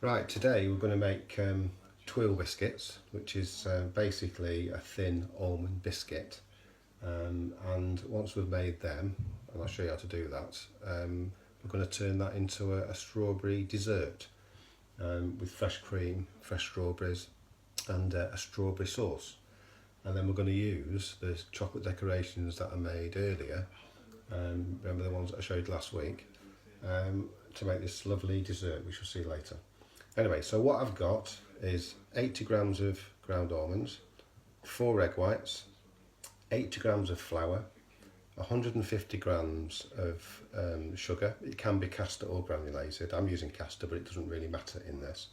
Right, today we're going to make Tuille biscuits, which is basically a thin almond biscuit. And once we've made them, and I'll show you how to do that, we're going to turn that into a strawberry dessert with fresh cream, fresh strawberries, and a strawberry sauce. And then we're going to use the chocolate decorations that I made earlier, remember the ones that I showed last week, to make this lovely dessert, which you'll see later. Anyway, so what I've got is 80 grams of ground almonds, 4 egg whites, 80 grams of flour, 150 grams of sugar. It can be caster or granulated. I'm using caster, but it doesn't really matter in this.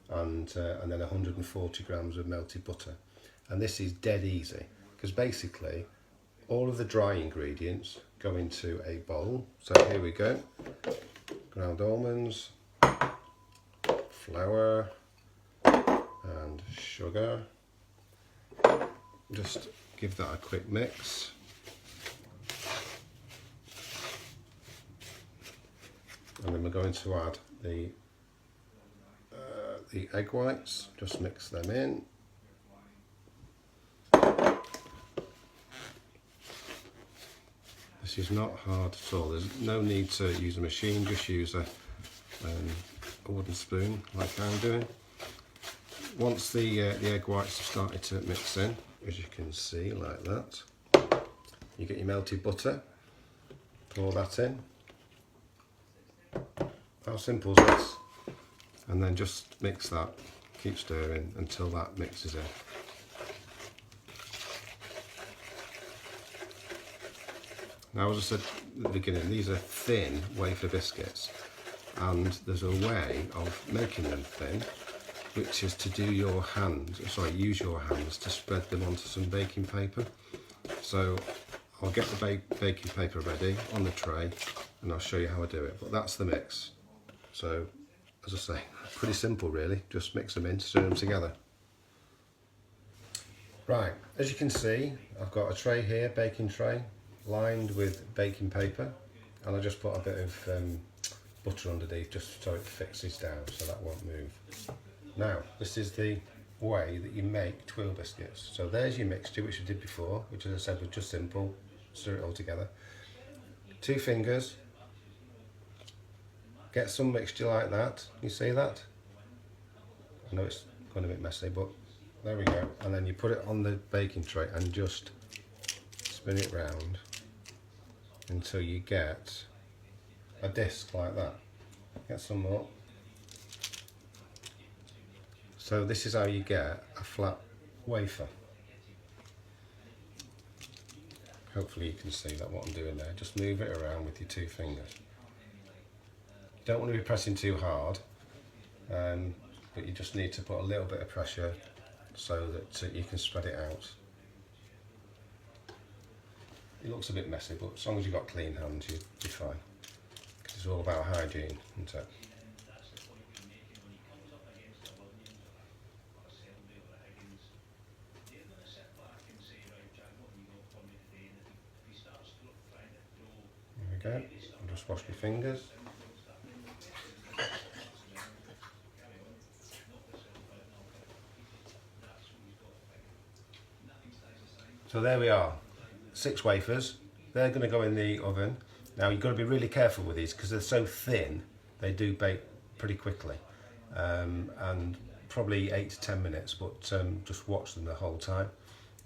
And then 140 grams of melted butter. And this is dead easy, because basically all of the dry ingredients go into a bowl. So here we go, ground almonds, flour and sugar. Just give that a quick mix. And then we're going to add the egg whites, just mix them in. This is not hard at all. There's no need to use a machine, just use a wooden spoon like I'm doing. Once the egg whites have started to mix in, as you can see, like that, you get your melted butter, pour that in. How simple is this? And then just mix that, keep stirring until that mixes in. Now, as I said at the beginning, these are thin wafer biscuits, and there's a way of making them thin, which is to use your hands to spread them onto some baking paper. So I'll get the baking paper ready on the tray and I'll show you how I do it, but that's the mix. So, as I say, pretty simple really, just mix them in, stir them together. Right, as you can see, I've got a tray here, baking tray, lined with baking paper, and I just put a bit of butter underneath just so it fixes down, so that won't move. Now, this is the way that you make Tuille biscuits. So there's your mixture, which we did before, which, as I said, was just simple. Stir it all together. 2 fingers. Get some mixture like that. You see that? I know it's going a bit messy, but there we go. And then you put it on the baking tray and just spin it round until you get a disc like that. Get some more. So this is how you get a flat wafer. Hopefully you can see that what I'm doing there. Just move it around with your 2 fingers. You don't want to be pressing too hard, but you just need to put a little bit of pressure so that you can spread it out. It looks a bit messy, but as long as you've got clean hands, you'll be fine. Because it's all about hygiene, isn't it? There we go. I'll just wash my fingers. So there we are. 6 wafers. They're going to go in the oven. Now you've got to be really careful with these because they're so thin, they do bake pretty quickly, and probably 8 to 10 minutes, but just watch them the whole time.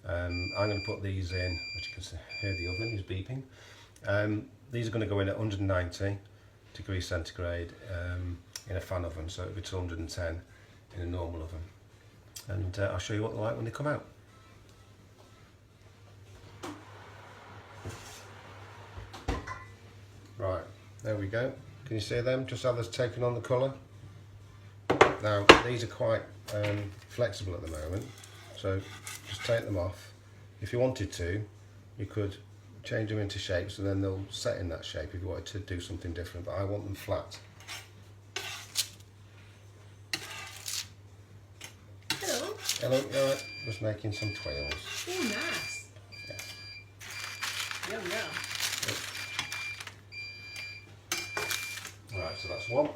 I'm going to put these in, as you can see, hear the oven is beeping. These are going to go in at 190 degrees centigrade in a fan oven, so it'll be 210 in a normal oven. And I'll show you what they're like when they come out. Right, there we go. Can you see them? Just how they've taken on the colour. Now, these are quite flexible at the moment, so just take them off. If you wanted to, you could change them into shapes and then they'll set in that shape if you wanted to do something different, but I want them flat. Hello. Hello, you alright? Just making some Tuiles. Oh, nice. Yeah. Yum, yum. Alright, so that's one.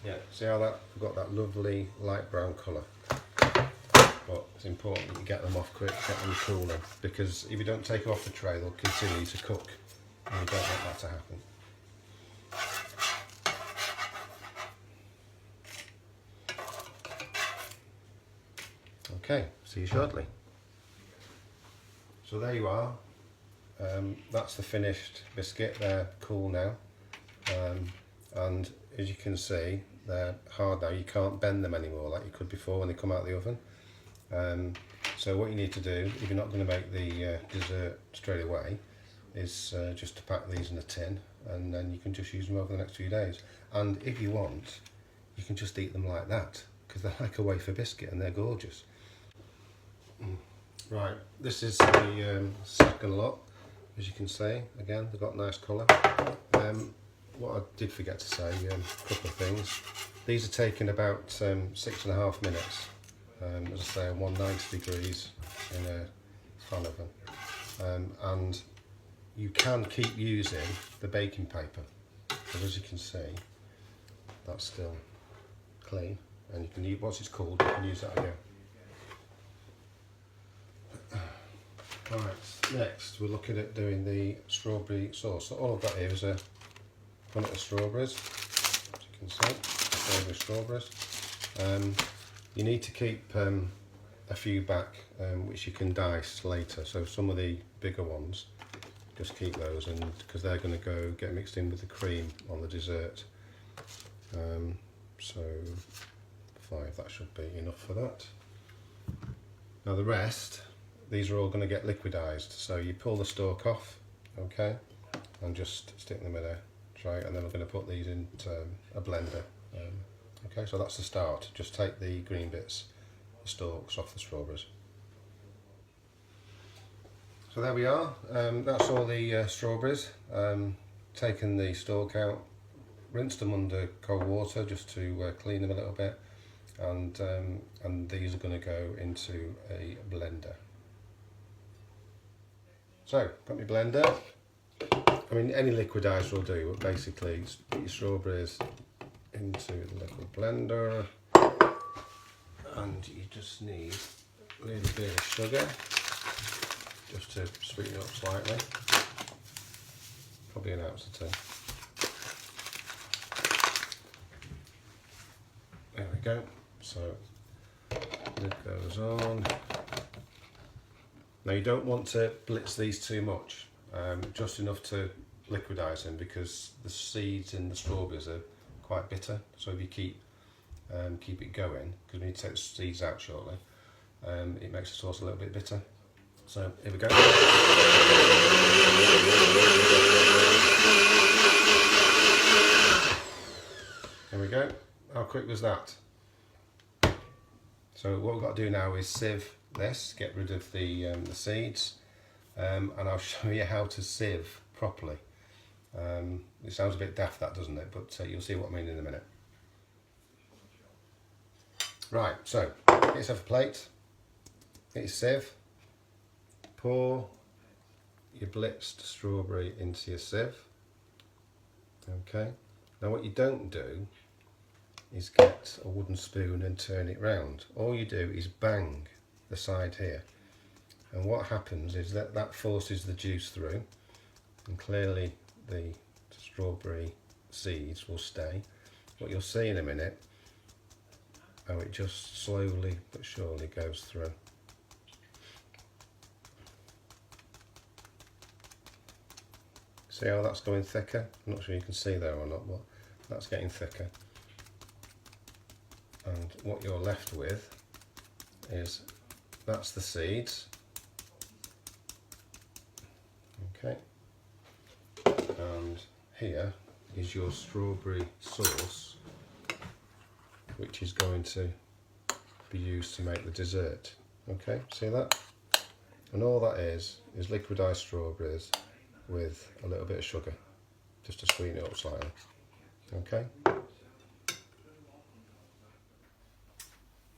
Yeah, see how that we've got that lovely light brown colour. But it's important that you get them off quick, get them cooling, because if you don't take them off the tray, they'll continue to cook, and you don't want that to happen. Okay, see you shortly. So there you are. That's the finished biscuit. They're cool now, and as you can see, they're hard now. You can't bend them anymore like you could before when they come out of the oven. So what you need to do, if you're not going to make the dessert straight away, is just to pack these in a tin, and then you can just use them over the next few days. And if you want, you can just eat them like that, because they're like a wafer biscuit and they're gorgeous. Right, this is the second lot. As you can see, again, they've got nice colour. What I did forget to say, a couple of things. These are taking about 6.5 minutes, as I say, on 190 degrees in a fan oven. And you can keep using the baking paper, but as you can see, that's still clean, and you can use, once it's cooled, you can use that again. Right, next we're looking at doing the strawberry sauce. So all I've got here is a bunch of strawberries, as you can see, strawberries. You need to keep a few back, which you can dice later. So some of the bigger ones, just keep those, and because they're going to go get mixed in with the cream on the dessert. So 5, that should be enough for that. Now the rest, these are all going to get liquidized, so you pull the stalk off, okay, and just stick them in a tray, and then we're going to put these into a blender. Okay, so that's the start. Just take the green bits, the stalks off the strawberries. So there we are. That's all the strawberries. Taken the stalk out, rinsed them under cold water just to clean them a little bit, and these are going to go into a blender. So, got my blender. I mean, any liquidizer will do, but basically put your strawberries into the liquid blender, and you just need a little bit of sugar just to sweeten it up slightly, probably an ounce or two. There we go. So lid goes on. Now you don't want to blitz these too much, just enough to liquidize them, because the seeds in the strawberries are quite bitter. So if you keep it going, because we need to take the seeds out shortly, it makes the sauce a little bit bitter. So here we go. There we go. How quick was that? So what we've got to do now is sieve this, get rid of the seeds, and I'll show you how to sieve properly. It sounds a bit daft, that, doesn't it? But you'll see what I mean in a minute. Right, so get yourself a plate, get your sieve, pour your blitzed strawberry into your sieve. Okay, now what you don't do is get a wooden spoon and turn it round. All you do is bang the side here, and what happens is that forces the juice through, and clearly the strawberry seeds will stay. What you'll see in a minute, how it just slowly but surely goes through. See how that's going thicker? I'm not sure you can see there or not, but that's getting thicker. And what you're left with is, that's the seeds. Okay. And here is your strawberry sauce, which is going to be used to make the dessert. Okay, see that? And all that is liquidized strawberries with a little bit of sugar, just to sweeten it up slightly. Okay.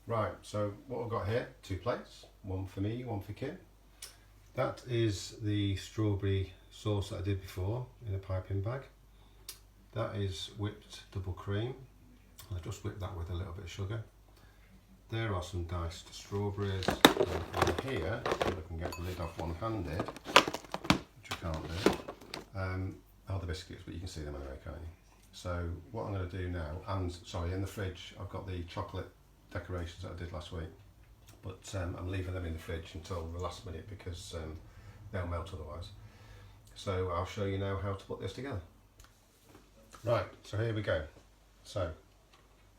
Right, so what we've got here, 2 plates, one for me, one for Kim. That is the strawberry sauce that I did before in a piping bag. That is whipped double cream. I'll just whip that with a little bit of sugar. There are some diced strawberries. And here, if I can get the lid off one-handed, which I can't do, are the biscuits, but you can see them anyway, can't you? So what I'm going to do now, and sorry, in the fridge I've got the chocolate decorations that I did last week, but I'm leaving them in the fridge until the last minute because they'll melt otherwise. So I'll show you now how to put this together. Right, so here we go. So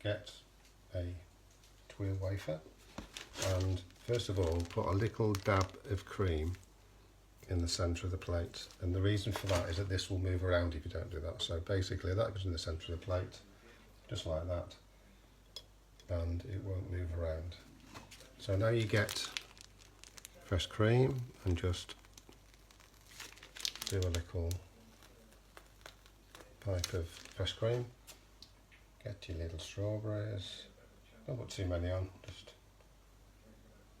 get a Tuille wafer, and first of all put a little dab of cream in the centre of the plate, and the reason for that is that this will move around if you don't do that. So basically that goes in the centre of the plate, just like that, and it won't move around. So now you get fresh cream and just do a little pipe of fresh cream. Get your little strawberries. Don't put too many on,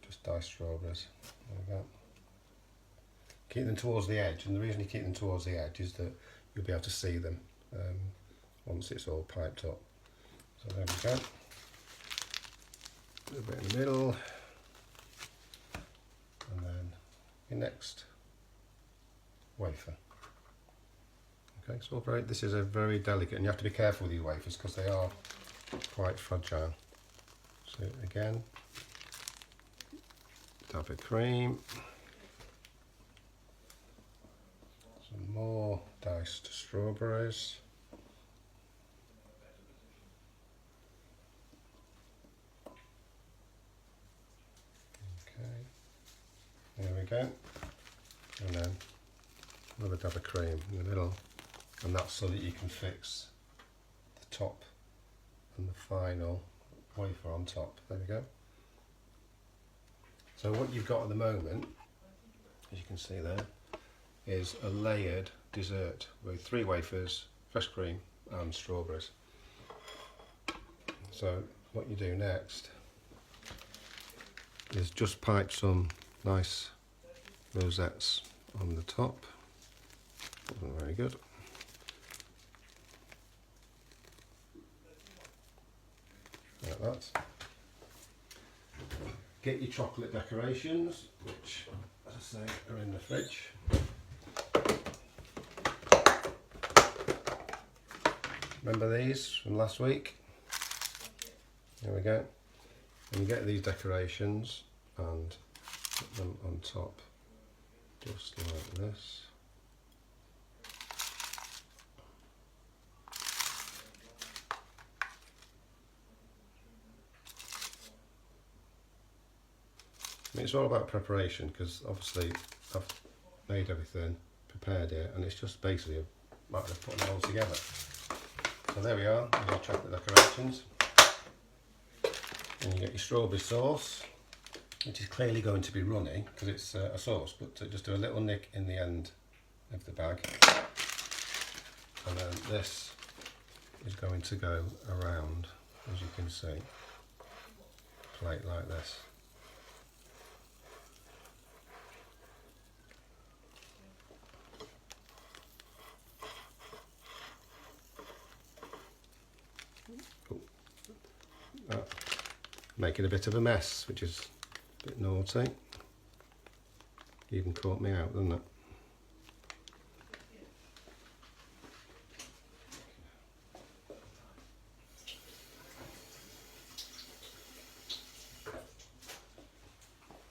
just diced strawberries. There we go. Keep them towards the edge, and the reason you keep them towards the edge is that you'll be able to see them once it's all piped up. So there we go. A little bit in the middle, and then your next wafer. Okay, so this is a very delicate, and you have to be careful with these wafers because they are quite fragile. So again, dab of cream, some more diced strawberries, okay, there we go, and then another dab of cream in the middle, and that's so that you can fix the top and the final wafer on top. There we go. So what you've got at the moment, as you can see there, is a layered dessert with 3 wafers, fresh cream and strawberries. So what you do next is just pipe some nice rosettes on the top. Wasn't very good. Like that. Get your chocolate decorations, which, as I say, are in the fridge. Remember these from last week? There we go. And you get these decorations and put them on top, just like this. I mean, it's all about preparation, because obviously I've made everything, prepared it, and it's just basically a matter of putting it all together. So there we are, there's your chocolate decorations. And you get your strawberry sauce, which is clearly going to be runny because it's a sauce, but just do a little nick in the end of the bag. And then this is going to go around, as you can see, a plate like this. Making a bit of a mess, which is a bit naughty. Even caught me out, doesn't it?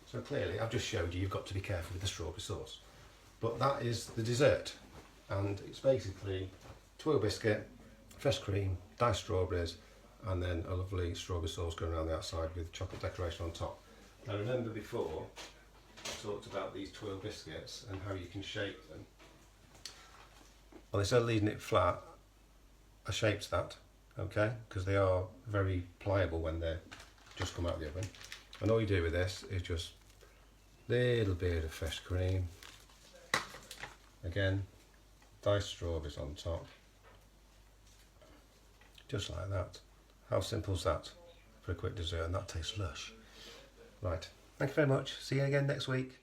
So clearly I've just showed you you've got to be careful with the strawberry sauce. But that is the dessert, and it's basically Tuille biscuit, fresh cream, diced strawberries, and then a lovely strawberry sauce going around the outside with chocolate decoration on top. Now remember before I talked about these Tuille biscuits and how you can shape them. Well, instead of leaving it flat, I shaped that, okay, because they are very pliable when they're just come out of the oven. And all you do with this is just a little bit of fresh cream, again diced strawberries on top, just like that. How simple is that for a quick dessert, and that tastes lush. Right, thank you very much. See you again next week.